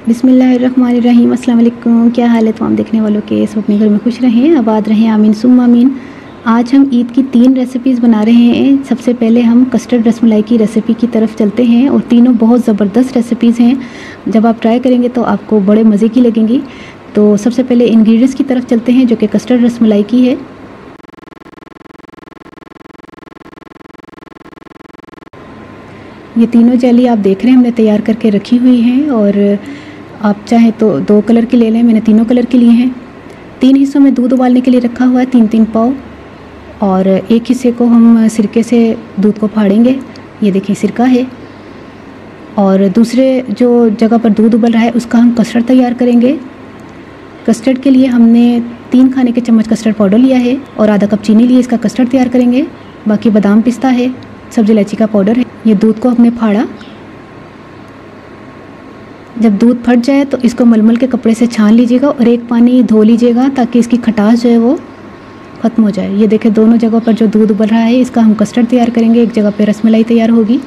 बिस्मिल्लाहिर्रहमानिर्रहीम। अस्सलाम वालेकुम। क्या हाल है तमाम देखने वालों के? सब अपने घर में खुश रहें, आबाद रहें, आमीन सुम्मा आमीन। आज हम ईद की 3 रेसिपीज़ बना रहे हैं। सबसे पहले हम कस्टर्ड रसमलाई की रेसिपी की तरफ चलते हैं और तीनों बहुत ज़बरदस्त रेसिपीज़ हैं। जब आप ट्राई करेंगे तो आपको बड़े मज़े की लगेंगी। तो सबसे पहले इंग्रेडिएंट्स की तरफ चलते हैं जो कि कस्टर्ड रसमलाई की है। ये तीनों जेली आप देख रहे हैं हमने तैयार करके रखी हुई हैं और आप चाहें तो 2 कलर के ले लें, मैंने तीनों कलर के लिए हैं। 3 हिस्सों में दूध उबालने के लिए रखा हुआ है, 3-3 पाव, और एक हिस्से को हम सिरके से दूध को फाड़ेंगे। ये देखिए सिरका है। और दूसरे जो जगह पर दूध उबल रहा है उसका हम कस्टर्ड तैयार करेंगे। कस्टर्ड के लिए हमने 3 खाने के चम्मच कस्टर्ड पाउडर लिया है और आधा कप चीनी लिए इसका कस्टर्ड तैयार करेंगे। बाकी बादाम पिस्ता है, सब्ज़ी इलायची का पाउडर है। ये दूध को हमने फाड़ा। जब दूध फट जाए तो इसको मलमल के कपड़े से छान लीजिएगा और एक पानी धो लीजिएगा ताकि इसकी खटास जो है वो ख़त्म हो जाए। ये देखें दोनों जगहों पर जो दूध उबल रहा है इसका हम कस्टर्ड तैयार करेंगे, एक जगह पे रसमलाई तैयार होगी।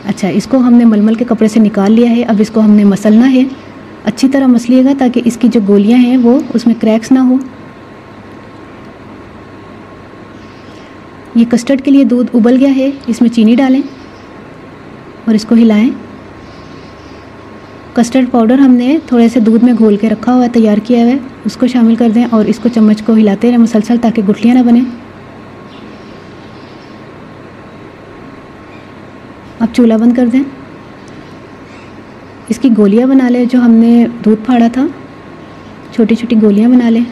अच्छा, इसको हमने मलमल के कपड़े से निकाल लिया है। अब इसको हमने मसलना है, अच्छी तरह मसलिएगा ताकि इसकी जो गोलियां हैं वो उसमें क्रैक्स ना हो। ये कस्टर्ड के लिए दूध उबल गया है, इसमें चीनी डालें और इसको हिलाएं। कस्टर्ड पाउडर हमने थोड़े से दूध में घोल के रखा हुआ है, तैयार किया हुआ है, उसको शामिल कर दें और इसको चम्मच को हिलाते रहें मुसलसल ताकि गुठलियाँ ना बने। अब चूल्हा बंद कर दें। इसकी गोलियां बना लें, जो हमने दूध फाड़ा था छोटी छोटी गोलियां बना लें।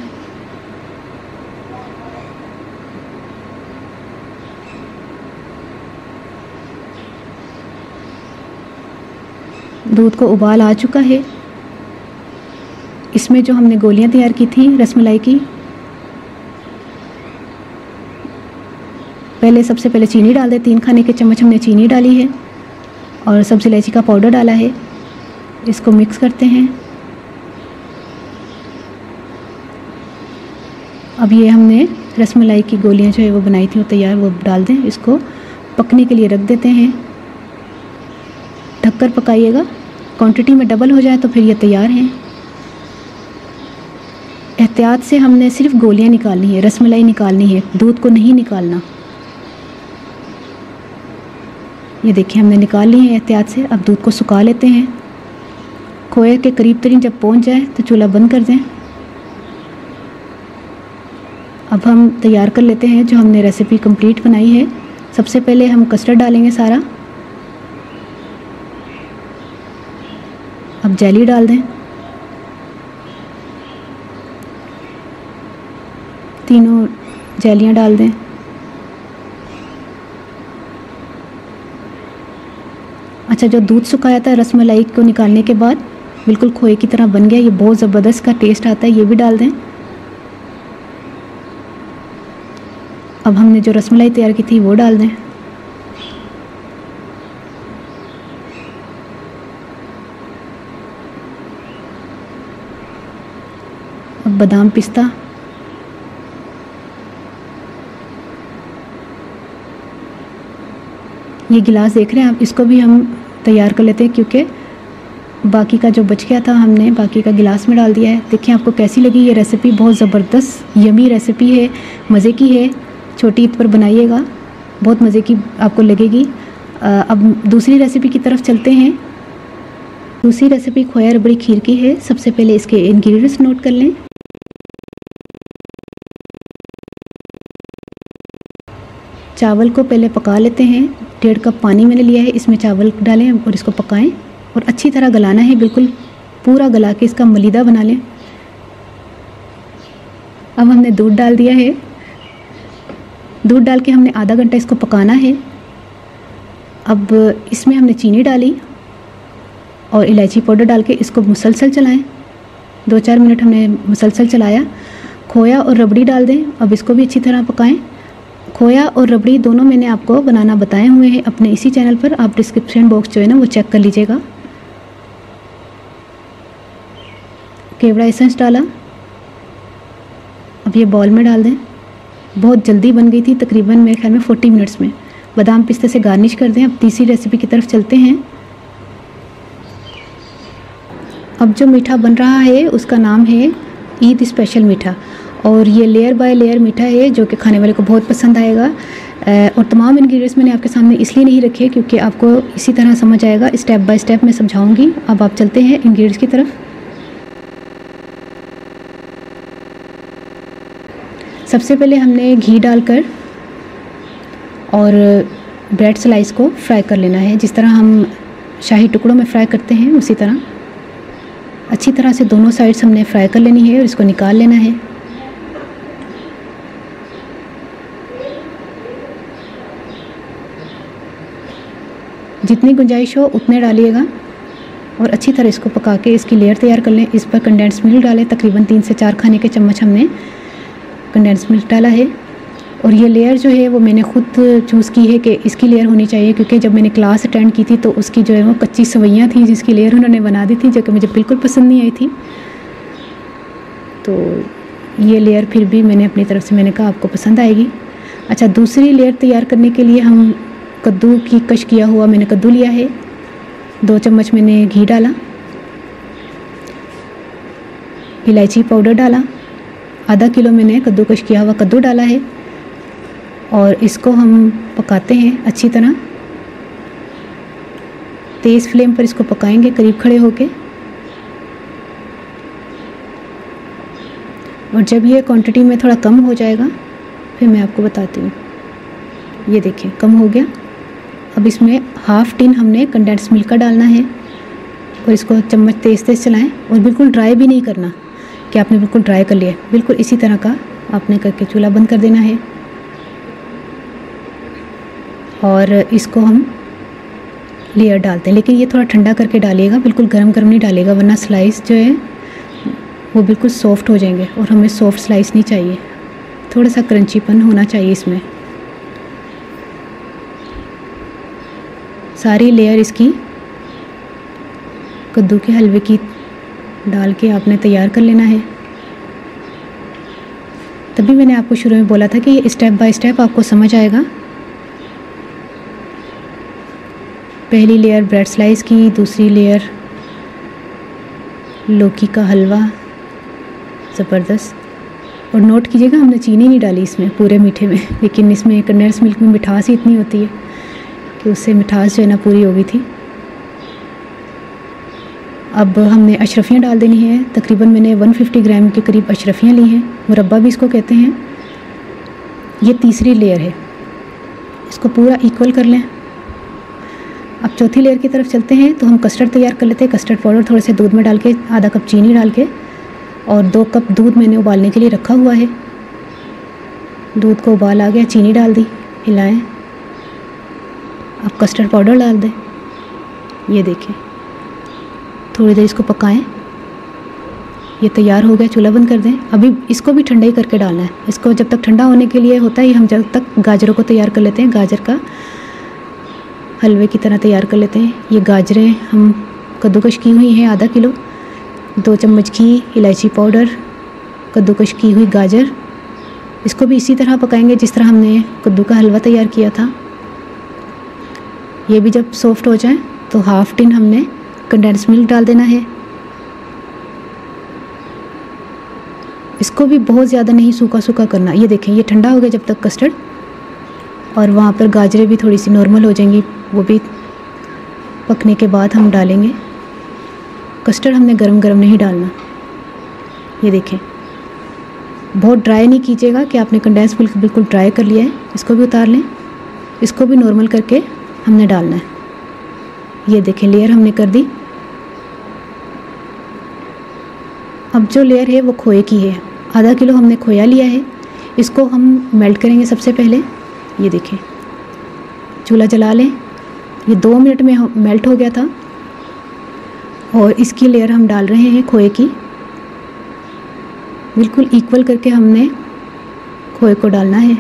दूध को उबाल आ चुका है। इसमें जो हमने गोलियां तैयार की थी रसमलाई की, सबसे पहले चीनी डाल दें। 3 खाने के चम्मच हमने चीनी डाली है और सब्ज़ी इलायची का पाउडर डाला है। इसको मिक्स करते हैं। अब ये हमने रसमलाई की गोलियां जो है वो बनाई थी वो तैयार, वो डाल दें। इसको पकने के लिए रख देते हैं। ढककर पकाइएगा, क्वांटिटी में डबल हो जाए तो फिर ये तैयार हैं। एहतियात से हमने सिर्फ गोलियां निकालनी है, रसमलाई निकालनी है, दूध को नहीं निकालना। ये देखिए हमने निकाल ली है एहतियात से। अब दूध को सुखा लेते हैं। खोए के करीब तरीन जब पहुंच जाए तो चूल्हा बंद कर दें। अब हम तैयार कर लेते हैं जो हमने रेसिपी कंप्लीट बनाई है। सबसे पहले हम कस्टर्ड डालेंगे सारा। अब जेली डाल दें। तीनों जेलियां डाल दें। अच्छा, जो दूध सुखाया था रसमलाई को निकालने के बाद बिल्कुल खोए की तरह बन गया। ये बहुत ज़बरदस्त का टेस्ट आता है, ये भी डाल दें। अब हमने जो रसमलाई तैयार की थी वो डाल दें। अब बादाम पिस्ता, ये गिलास देख रहे हैं आप, इसको भी हम तैयार कर लेते हैं क्योंकि बाकी का जो बच गया था हमने बाकी का गिलास में डाल दिया है। देखिए आपको कैसी लगी ये रेसिपी? बहुत ज़बरदस्त यमी रेसिपी है, मज़े की है। छोटी ईद पर बनाइएगा, बहुत मज़े की आपको लगेगी। अब दूसरी रेसिपी की तरफ चलते हैं। दूसरी रेसिपी खोया रबड़ी खीर की है। सबसे पहले इसके इंग्रेडिएंट्स नोट कर लें। चावल को पहले पका लेते हैं। 1.5 कप पानी मैंने लिया है, इसमें चावल डालें और इसको पकाएं और अच्छी तरह गलाना है, बिल्कुल पूरा गला के इसका मलीदा बना लें। अब हमने दूध डाल दिया है। दूध डाल के हमने आधा घंटा इसको पकाना है। अब इसमें हमने चीनी डाली और इलायची पाउडर डाल के इसको मुसलसल चलाएं। 2-4 मिनट हमने मुसलसल चलाया। खोया और रबड़ी डाल दें। अब इसको भी अच्छी तरह पकाएं। खोया और रबड़ी दोनों मैंने आपको बनाना बताए हुए हैं अपने इसी चैनल पर, आप डिस्क्रिप्शन बॉक्स जो है ना वो चेक कर लीजिएगा। केवड़ा एसेंस डाला। अब ये बॉल में डाल दें। बहुत जल्दी बन गई थी, तकरीबन मेरे ख्याल में 40 मिनट्स में। बादाम पिस्ते से गार्निश कर दें। अब तीसरी रेसिपी की तरफ चलते हैं। अब जो मीठा बन रहा है उसका नाम है ईद स्पेशल मीठा, और ये लेयर बाय लेयर मीठा है जो कि खाने वाले को बहुत पसंद आएगा। और तमाम इंग्रेडिएंट्स मैंने आपके सामने इसलिए नहीं रखे क्योंकि आपको इसी तरह समझ आएगा, स्टेप बाय स्टेप मैं समझाऊंगी। अब आप चलते हैं इंग्रेडिएंट्स की तरफ। सबसे पहले हमने घी डालकर और ब्रेड स्लाइस को फ्राई कर लेना है, जिस तरह हम शाही टुकड़ों में फ्राई करते हैं उसी तरह अच्छी तरह से दोनों साइड्स हमने फ्राई कर लेनी है और इसको निकाल लेना है। जितनी गुंजाइश हो उतने डालिएगा और अच्छी तरह इसको पका के इसकी लेयर तैयार कर लें। इस पर कंडेंस मिल्क डालें, तकरीबन 3 से 4 खाने के चम्मच हमने कंडेंस मिल्क डाला है। और ये लेयर जो है वो मैंने ख़ुद चूज़ की है कि इसकी लेयर होनी चाहिए, क्योंकि जब मैंने क्लास अटेंड की थी तो उसकी जो है वो कच्ची सवैयाँ थी जिसकी लेयर उन्होंने बना दी थी, जो कि मुझे बिल्कुल पसंद नहीं आई थी। तो ये लेयर फिर भी मैंने अपनी तरफ से मैंने कहा आपको पसंद आएगी। अच्छा, दूसरी लेयर तैयार करने के लिए हम कद्दू की कश किया हुआ मैंने कद्दू लिया है, 2 चम्मच मैंने घी डाला, इलायची पाउडर डाला, आधा किलो मैंने कद्दू कश किया हुआ कद्दू डाला है और इसको हम पकाते हैं अच्छी तरह। तेज़ फ्लेम पर इसको पकाएंगे करीब खड़े होके। और जब ये क्वांटिटी में थोड़ा कम हो जाएगा फिर मैं आपको बताती हूँ। ये देखिए कम हो गया। अब इसमें हाफ़ टीन हमने कंडेंस मिल्क का डालना है और इसको चम्मच तेज़ तेज़ चलाएं और बिल्कुल ड्राई भी नहीं करना कि आपने बिल्कुल ड्राई कर लिया, बिल्कुल इसी तरह का आपने करके चूल्हा बंद कर देना है। और इसको हम लेयर डालते हैं, लेकिन ये थोड़ा ठंडा करके डालिएगा, बिल्कुल गरम गरम नहीं डालिएगा वरना स्लाइस जो है वो बिल्कुल सॉफ्ट हो जाएंगे और हमें सॉफ्ट स्लाइस नहीं चाहिए, थोड़ा सा क्रंचीपन होना चाहिए इसमें। सारी लेयर इसकी कद्दू के हलवे की डाल के आपने तैयार कर लेना है। तभी मैंने आपको शुरू में बोला था कि ये स्टेप बाय स्टेप आपको समझ आएगा। पहली लेयर ब्रेड स्लाइस की, दूसरी लेयर लौकी का हलवा, ज़बरदस्त। और नोट कीजिएगा हमने चीनी नहीं डाली इसमें पूरे मीठे में, लेकिन इसमें कंडेंस मिल्क में मिठास ही इतनी होती है कि उससे मिठास जो है ना पूरी हो गई थी। अब हमने अशरफियाँ डाल देनी है, तकरीबन मैंने 150 ग्राम के करीब अशरफियाँ ली हैं, मुरब्बा भी इसको कहते हैं। ये तीसरी लेयर है, इसको पूरा इक्वल कर लें। अब चौथी लेयर की तरफ चलते हैं तो हम कस्टर्ड तैयार कर लेते हैं। कस्टर्ड पाउडर थोड़े से दूध में डाल के, आधा कप चीनी डाल के और 2 कप दूध मैंने उबालने के लिए रखा हुआ है। दूध को उबाल आ गया, चीनी डाल दी, हिलाएं। अब कस्टर्ड पाउडर डाल दें, ये देखें, थोड़ी देर इसको पकाएं। ये तैयार हो गया, चूल्हा बंद कर दें। अभी इसको भी ठंडा ही करके डालना है। इसको जब तक ठंडा होने के लिए होता है, हम जब तक गाजरों को तैयार कर लेते हैं, गाजर का हलवे की तरह तैयार कर लेते हैं। ये गाजरें हम कद्दूकश की हुई हैं, आधा किलो, 2 चम्मच घी, इलायची पाउडर, कद्दूकश की हुई गाजर। इसको भी इसी तरह पकाएंगे जिस तरह हमने कद्दू का हलवा तैयार किया था। ये भी जब सॉफ्ट हो जाए तो हाफ़ टिन हमने कंडेंस मिल्क डाल देना है। इसको भी बहुत ज़्यादा नहीं सूखा सूखा करना। ये देखें, ये ठंडा हो गया जब तक कस्टर्ड, और वहाँ पर गाजरें भी थोड़ी सी नॉर्मल हो जाएंगी, वो भी पकने के बाद हम डालेंगे। कस्टर्ड हमने गरम गरम नहीं डालना। ये देखें, बहुत ड्राई नहीं कीजिएगा कि आपने कंडेंस मिल्क बिल्कुल ड्राई कर लिया है। इसको भी उतार लें, इसको भी नॉर्मल करके हमने डालना है। ये देखें, लेयर हमने कर दी। अब जो लेयर है वो खोए की है, आधा किलो हमने खोया लिया है। इसको हम मेल्ट करेंगे सबसे पहले। ये देखें, चूल्हा जला लें। ये 2 मिनट में मेल्ट हो गया था और इसकी लेयर हम डाल रहे हैं खोए की। बिल्कुल इक्वल करके हमने खोए को डालना है।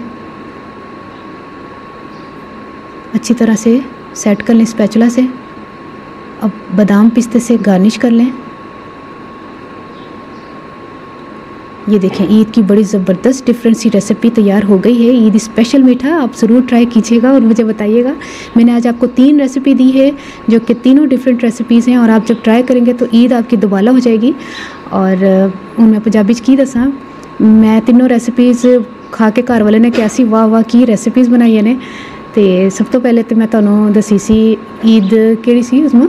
अच्छी तरह से सेट कर लें स्पैचुला से। अब बादाम पिस्ते से गार्निश कर लें ये देखें ईद की बड़ी ज़बरदस्त डिफरेंट सी रेसिपी तैयार हो गई है। ईद स्पेशल मीठा आप ज़रूर ट्राई कीजिएगा और मुझे बताइएगा। मैंने आज आपको 3 रेसिपी दी है जो कि तीनों डिफरेंट रेसिपीज़ हैं और आप जब ट्राई करेंगे तो ईद आपकी दुबाला हो जाएगी। और हूँ मैं पंजाबी की दसा, मैं तीनों रेसिपीज़ खा के घर वाले ने कैसी वाह वाह की रेसिपीज़ बनाई ने। तो सब तो पहले तो मैं तुहानूं दसी सी ईद केड़ी सी, उसमें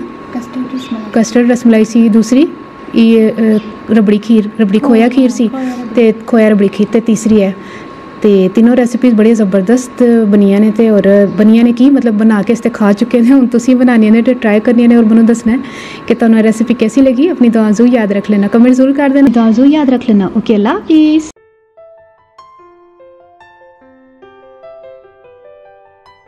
कस्टर्ड रसमलाई सी, दूसरी ये रबड़ी खीर, रबड़ी खोया खीर सी, ते खोया रबड़ी खीर, ते तीसरी है। तो तीनों रेसिपीज़ बड़ी ज़बरदस्त बनिया ने, ते और बनिया ने की मतलब बना के इसते खा चुके हैं, हुण तुसीं बनानियां ने ते ट्राई करनियां ने और मैनूं दसना है कि तुहानूं रेसिपी कैसी लगी। अपनी दुआ ज़रूर याद रख लेना, कमेंट ज़रूर कर देना, दुआ ज़रूर याद रख लेना। ओके, अल्लाह हाफिज़।